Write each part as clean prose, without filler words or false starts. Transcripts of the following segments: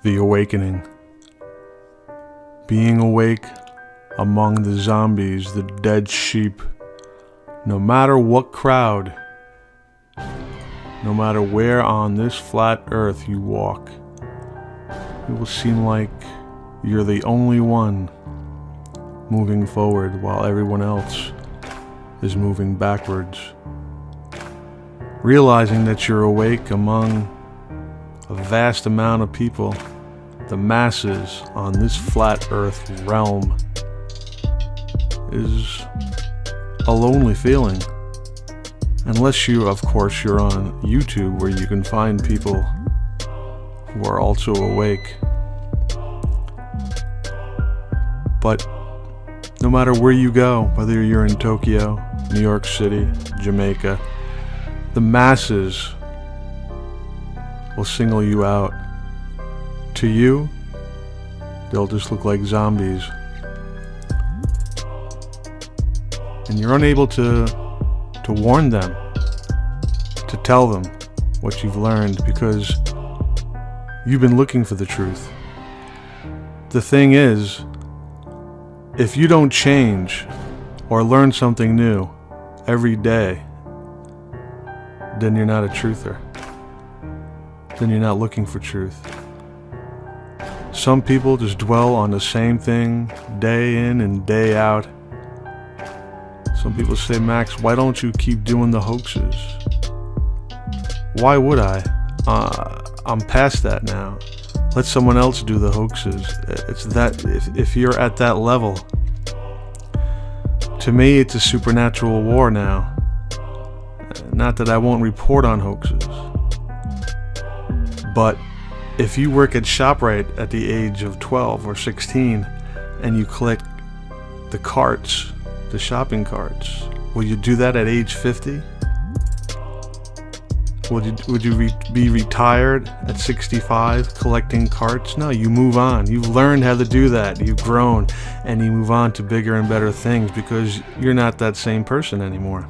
The awakening. Being awake among the zombies, the dead sheep, no matter what crowd, no matter where on this flat earth you walk, it will seem like you're the only one moving forward while everyone else is moving backwards. Realizing that you're awake among a vast amount of people, the masses on this flat earth realm, is a lonely feeling. Unless you're on YouTube, where you can find people who are also awake. But no matter where you go, whether you're in Tokyo, New York City, Jamaica, the masses will single you out. To you, they'll just look like zombies. And you're unable to warn them, to tell them what you've learned, because you've been looking for the truth. The thing is, if you don't change or learn something new every day, then you're not a truther. Then you're not looking for truth. Some people just dwell on the same thing day in and day out. Some people say, Max, why don't you keep doing the hoaxes? Why would I? I'm past that now. Let someone else do the hoaxes. It's that if you're at that level, to me it's a supernatural war now. Not that I won't report on hoaxes, but if you work at ShopRite at the age of 12 or 16 and you collect the carts, the shopping carts, will you do that at age 50? Would you be retired at 65 collecting carts? No, you move on. You've learned how to do that. You've grown, and you move on to bigger and better things because you're not that same person anymore.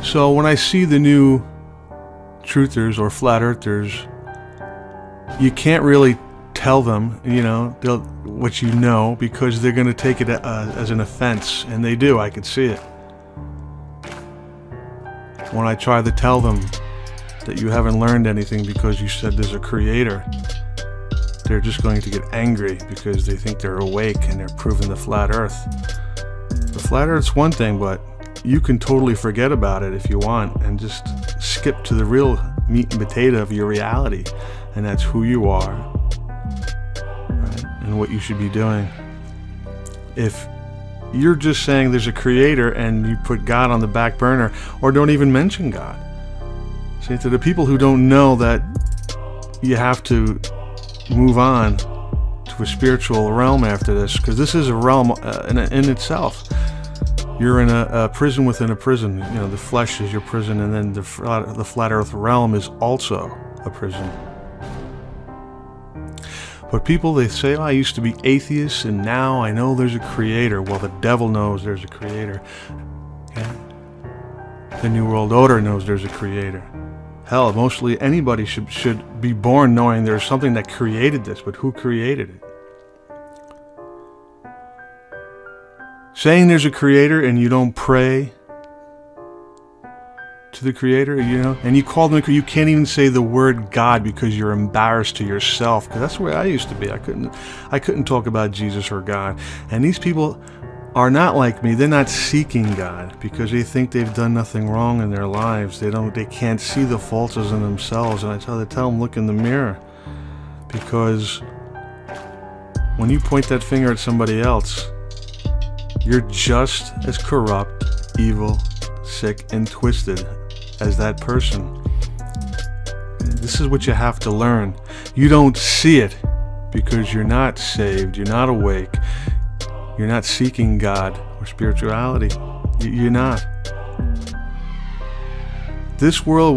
So when I see the new truthers or flat earthers, you can't really tell them, what you know, because they're going to take it as an offense, and they do. I could see it. When I try to tell them that you haven't learned anything because you said there's a creator, they're just going to get angry because they think they're awake and they're proving the flat earth. The flat earth's one thing, but you can totally forget about it if you want and just skip to the real meat and potato of your reality, and that's who you are, right? And what you should be doing. If you're just saying there's a creator and you put God on the back burner or don't even mention God. See, to the people who don't know that you have to move on to a spiritual realm after this, because this is a realm in itself. You're in a prison within a prison. The flesh is your prison, and then the flat earth realm is also a prison. But people, they say, I used to be atheist and now I know there's a creator. Well, the devil knows there's a creator. Okay? The New World Order knows there's a creator. Hell, mostly anybody should be born knowing there's something that created this, but who created it? Saying there's a creator and you don't pray to the creator, and you call them, you can't even say the word God because you're embarrassed to yourself, because that's the way I used to be. I couldn't talk about Jesus or God. And these people are not like me. They're not seeking God because they think they've done nothing wrong in their lives. They can't see the faults in themselves. And I tell them, look in the mirror, because when you point that finger at somebody else, you're just as corrupt, evil, sick, and twisted as that person. This is what you have to learn. You don't see it because you're not saved, you're not awake, you're not seeking God or spirituality. You're not. This world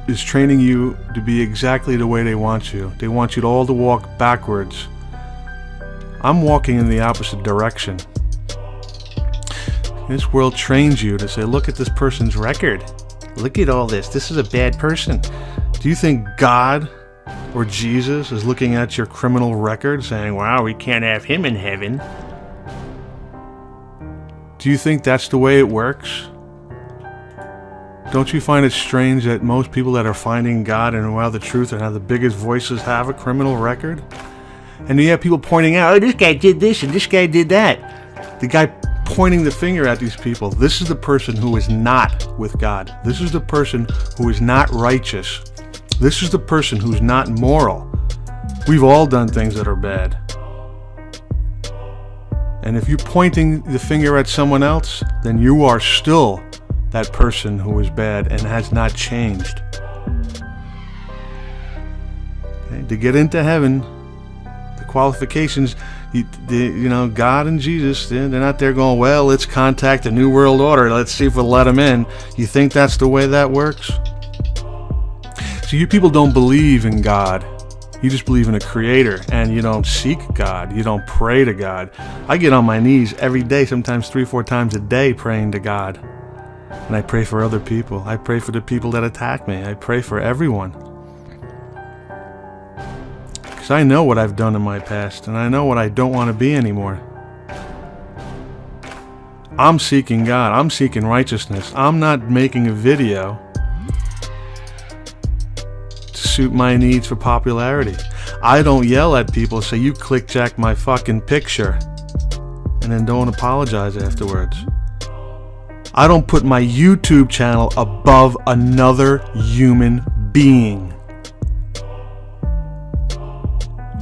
is training you to be exactly the way they want you. They want you to all to walk backwards. I'm walking in the opposite direction. This world trains you to say, look at this person's record. Look at all this. This is a bad person. Do you think God or Jesus is looking at your criminal record saying, wow, we can't have him in heaven? Do you think that's the way it works? Don't you find it strange that most people that are finding God and the truth and have the biggest voices have a criminal record? And you have people pointing out, oh, this guy did this and this guy did that. The guy pointing the finger at these people, this is the person who is not with God. This is the person who is not righteous. This is the person who's not moral. We've all done things that are bad. And if you're pointing the finger at someone else, then you are still that person who is bad and has not changed. Okay? To get into heaven, the qualifications, God and Jesus, they're not there going, well, let's contact the New World Order. Let's see if we'll let them in. You think that's the way that works? So you people don't believe in God. You just believe in a creator, and you don't seek God. You don't pray to God. I get on my knees every day, sometimes 3-4 times a day, praying to God. And I pray for other people. I pray for the people that attack me. I pray for everyone. Because I know what I've done in my past, and I know what I don't want to be anymore. I'm seeking God. I'm seeking righteousness. I'm not making a video suit my needs for popularity. I don't yell at people and say, you clickjack my fucking picture, and then don't apologize afterwards. I don't put my YouTube channel above another human being.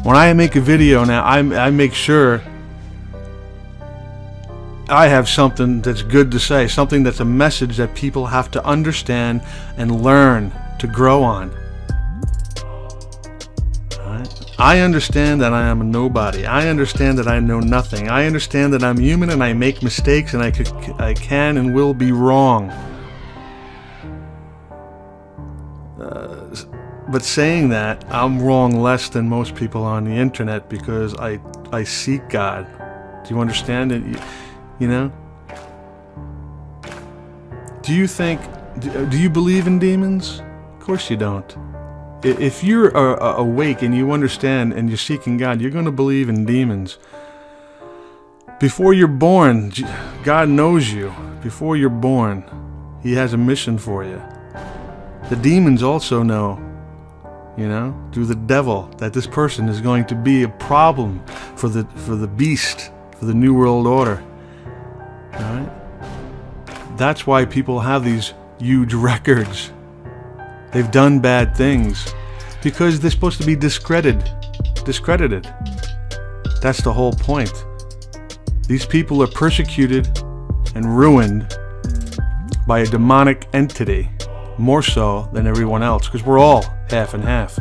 When I make a video now, I make sure I have something that's good to say, something that's a message that people have to understand and learn to grow on. I understand that I am a nobody. I understand that I know nothing. I understand that I'm human and I make mistakes and I can and will be wrong. But saying that, I'm wrong less than most people on the internet because I seek God. Do you understand it? You know? Do you believe in demons? Of course you don't. If you're awake and you understand and you're seeking God, you're going to believe in demons. Before you're born, God knows you. Before you're born, He has a mission for you. The demons also know, through the devil, that this person is going to be a problem for the beast, for the New World Order. All right? That's why people have these huge records. They've done bad things because they're supposed to be discredited. That's the whole point. These people are persecuted and ruined by a demonic entity, more so than everyone else, because we're all half and half.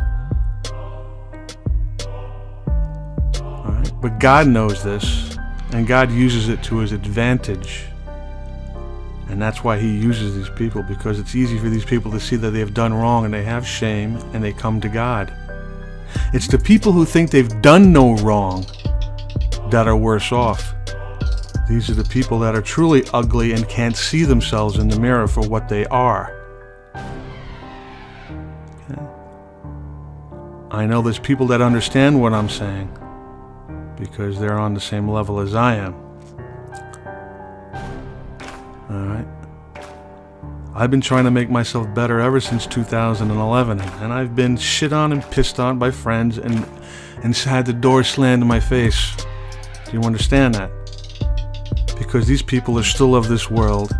All right? But God knows this, and God uses it to His advantage. And that's why He uses these people, because it's easy for these people to see that they have done wrong and they have shame and they come to God. It's the people who think they've done no wrong that are worse off. These are the people that are truly ugly and can't see themselves in the mirror for what they are. Okay? I know there's people that understand what I'm saying because they're on the same level as I am. Alright. I've been trying to make myself better ever since 2011, and I've been shit on and pissed on by friends and had the door slammed in my face. Do you understand that? Because these people are still of this world,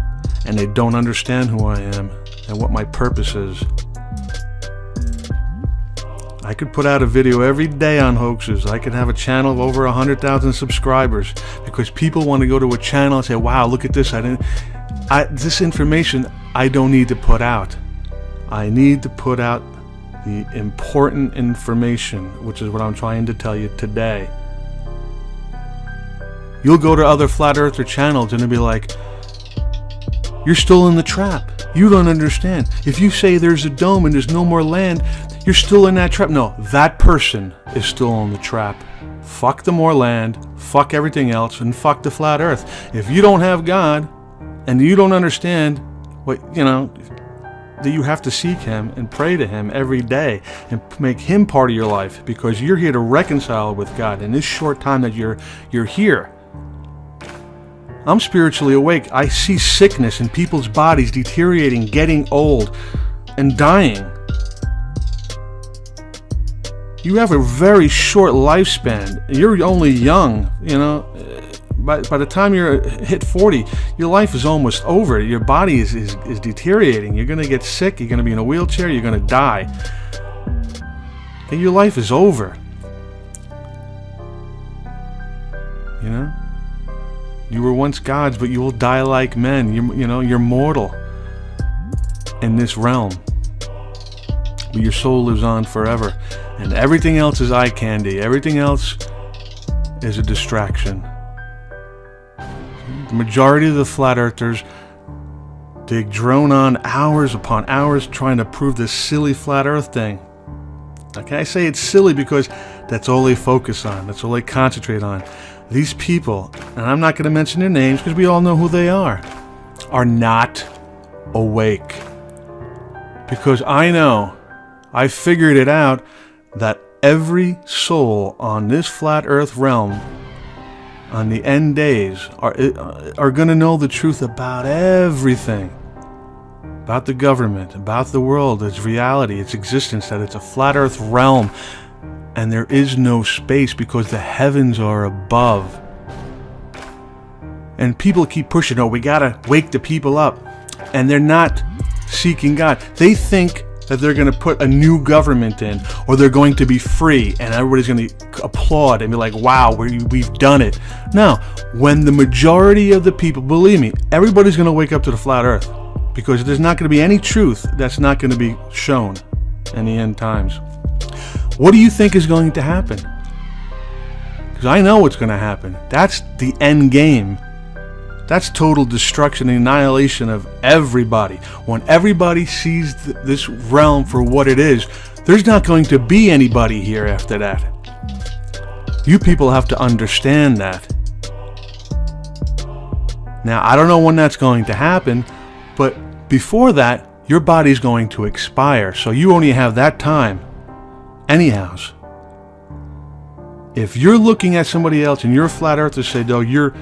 and they don't understand who I am and what my purpose is. I could put out a video every day on hoaxes. I could have a channel of over 100,000 subscribers because people want to go to a channel and say, wow, look at this. This information I don't need to put out. I need to put out the important information, which is what I'm trying to tell you today. You'll go to other flat earther channels and they'll be like, you're still in the trap. You don't understand. If you say there's a dome and there's no more land, you're still in that trap. No, that person is still in the trap. Fuck the more land, fuck everything else, and fuck the flat earth. If you don't have God, and you don't understand what, that you have to seek Him and pray to Him every day and make Him part of your life, because you're here to reconcile with God in this short time that you're here. I'm spiritually awake. I see sickness in people's bodies deteriorating, getting old, and dying. You have a very short lifespan. You're only young, you know. By the time you're hit 40, your life is almost over. Your body is deteriorating. You're going to get sick. You're going to be in a wheelchair. You're going to die. And your life is over. You know? You were once gods, but you will die like men. You're mortal in this realm. But your soul lives on forever. And everything else is eye candy. Everything else is a distraction. The majority of the flat earthers, they drone on hours upon hours trying to prove this silly flat earth thing. Okay, I say it's silly because that's all they focus on. That's all they concentrate on. These people, and I'm not going to mention their names because we all know who they are not awake. Because I figured it out, that every soul on this flat earth realm on the end days are going to know the truth about everything. About the government, about the world, its reality, its existence, that it's a flat earth realm. And there is no space because the heavens are above. And people keep pushing, we gotta wake the people up. And they're not seeking God. They think that they're going to put a new government in, or they're going to be free, and everybody's going to applaud and be like, wow, we've done it. No, when the majority of the people, believe me, everybody's going to wake up to the flat earth, because there's not going to be any truth that's not going to be shown in the end times. What do you think is going to happen? Because I know what's going to happen. That's the end game. That's total destruction and annihilation of everybody. When everybody sees this realm for what it is, there's not going to be anybody here after that. You people have to understand that. Now, I don't know when that's going to happen, but before that, your body's going to expire. So you only have that time. Anyhow, if you're looking at somebody else and you're a flat earther, say, though, you're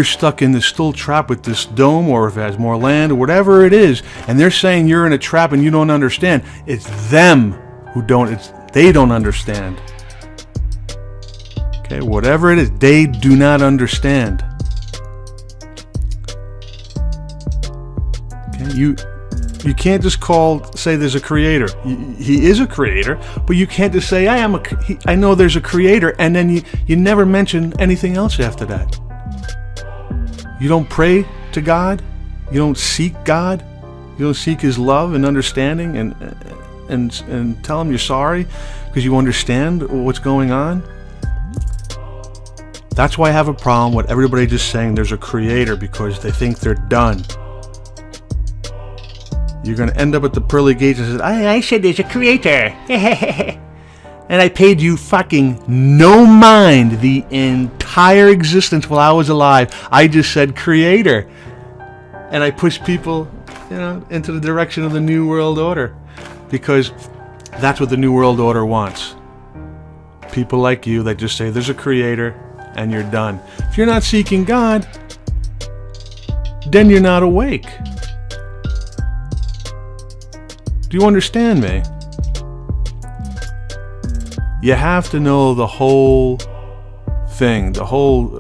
stuck in this still trap with this dome, or if it has more land, or whatever it is, and they're saying you're in a trap and you don't understand, it's them who they don't understand. Okay, whatever it is, they do not understand. Okay, you can't just say there's a creator. He is a creator, but you can't just say, I know there's a creator, and then you never mention anything else after that. You don't pray to God. You don't seek God. You don't seek His love and understanding and tell Him you're sorry because you understand what's going on. That's why I have a problem with everybody just saying there's a creator because they think they're done. You're going to end up at the pearly gates and say, I said there's a creator. And I paid you fucking no mind the entire existence while I was alive. I just said creator. And I pushed people, into the direction of the New World Order. Because that's what the New World Order wants. People like you that just say there's a creator and you're done. If you're not seeking God, then you're not awake. Do you understand me? You have to know the whole thing, the whole...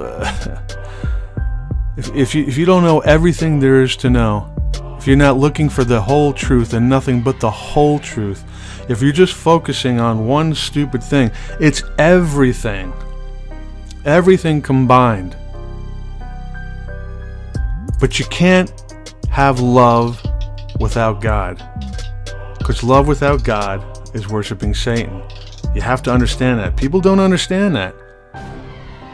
if you don't know everything there is to know, if you're not looking for the whole truth and nothing but the whole truth, if you're just focusing on one stupid thing, it's everything. Everything combined. But you can't have love without God. Because love without God is worshiping Satan. You have to understand that. People don't understand that.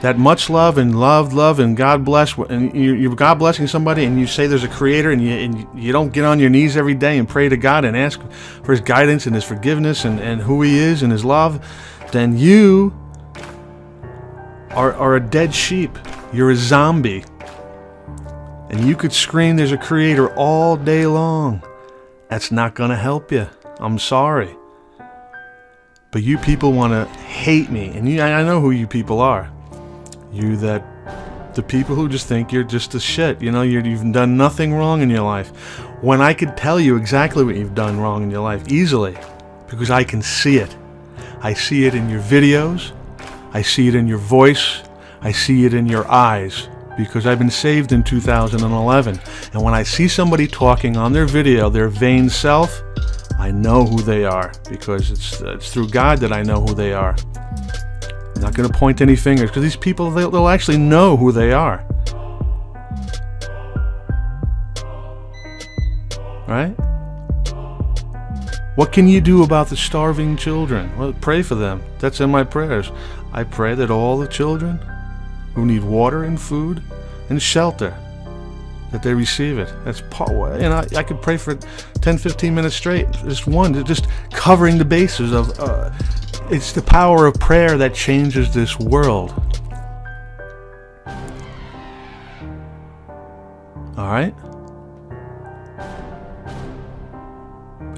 That much love and love and God bless, and you're God blessing somebody and you say there's a creator and you don't get on your knees every day and pray to God and ask for His guidance and His forgiveness and who He is and His love, then you are a dead sheep. You're a zombie. And you could scream there's a creator all day long. That's not going to help you. I'm sorry. But you people want to hate me. And I know who you people are. The people who just think you're just a shit. You've done nothing wrong in your life. When I could tell you exactly what you've done wrong in your life, easily. Because I can see it. I see it in your videos. I see it in your voice. I see it in your eyes. Because I've been saved in 2011. And when I see somebody talking on their video, their vain self, I know who they are. Because it's through God that I know who they are. I'm not going to point any fingers, because these people, they'll actually know who they are. Right? What can you do about the starving children? Well, pray for them. That's in my prayers. I pray that all the children who need water and food and shelter, that they receive it. That's I could pray for 10, 15 minutes straight. Just covering the bases of. It's the power of prayer that changes this world. All right?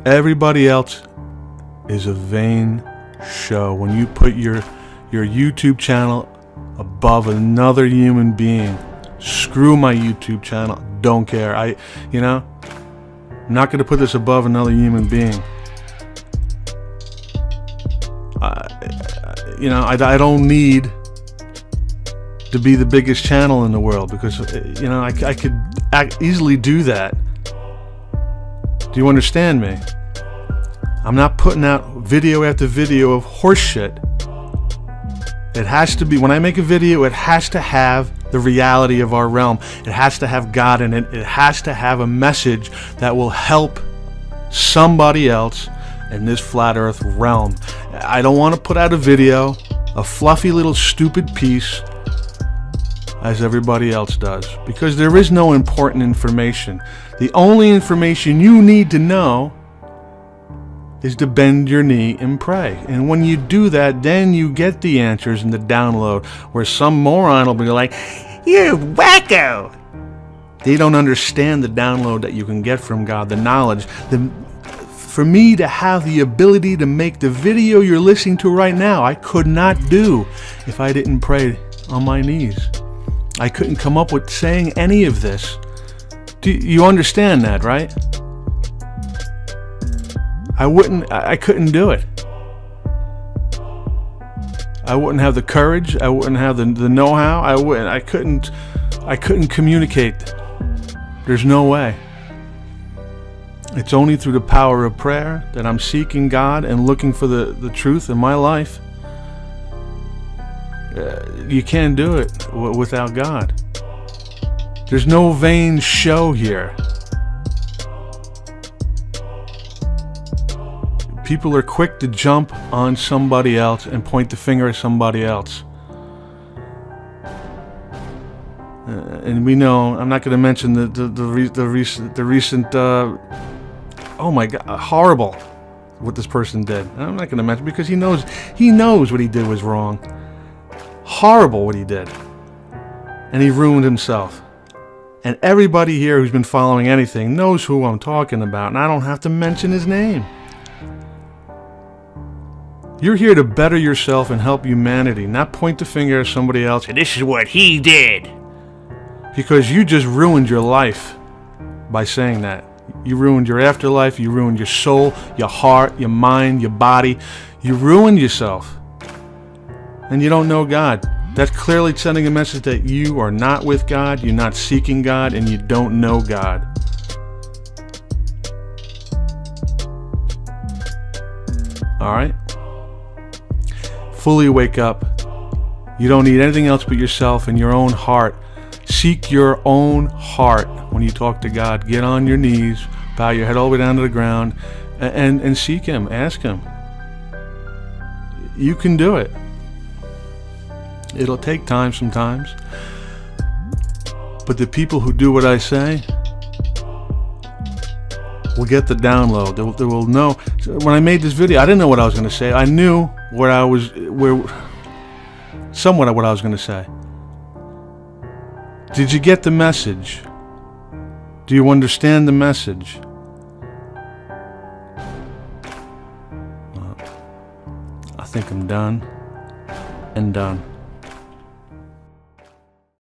Everybody else is a vain show. When you put your YouTube channel above another human being, screw my YouTube channel. Don't care. I'm not going to put this above another human being. I don't need to be the biggest channel in the world, because I could easily do that. Do you understand me? I'm not putting out video after video of horse shit. It has to be, when I make a video, it has to have the reality of our realm. It has to have God in it. It has to have a message that will help somebody else in this flat earth realm. I don't want to put out a video, a fluffy little stupid piece, as everybody else does, because there is no important information. The only information you need to know is to bend your knee and pray. And when you do that, then you get the answers in the download, where some moron will be like, "You're wacko." They don't understand the download that you can get from God, the knowledge. For me to have the ability to make the video you're listening to right now, I could not do if I didn't pray on my knees. I couldn't come up with saying any of this. Do you understand that, right? I couldn't do it. I wouldn't have the courage. I wouldn't have the know-how. I couldn't communicate. There's no way. It's only through the power of prayer that I'm seeking God and looking for the truth in my life. You can't do it without God. There's no vain show here. People are quick to jump on somebody else and point the finger at somebody else. And we know, I'm not going to mention the recent oh my God, horrible what this person did. I'm not going to mention, because he knows what he did was wrong. Horrible what he did. And he ruined himself. And everybody here who's been following anything knows who I'm talking about, and I don't have to mention his name. You're here to better yourself and help humanity, not point the finger at somebody else. And this is what he did. Because you just ruined your life by saying that. You ruined your afterlife. You ruined your soul, your heart, your mind, your body. You ruined yourself. And you don't know God. That's clearly sending a message that you are not with God, you're not seeking God, and you don't know God. All right? Fully wake up. You don't need anything else but yourself and your own heart. Seek your own heart when you talk to God. Get on your knees, bow your head all the way down to the ground, and seek Him. Ask Him. You can do it. It'll take time sometimes. But the people who do what I say will get the download. They will know. When I made this video, I didn't know what I was going to say. I knew somewhat of what I was going to say. Did you get the message? Do you understand the message? I think I'm done and done.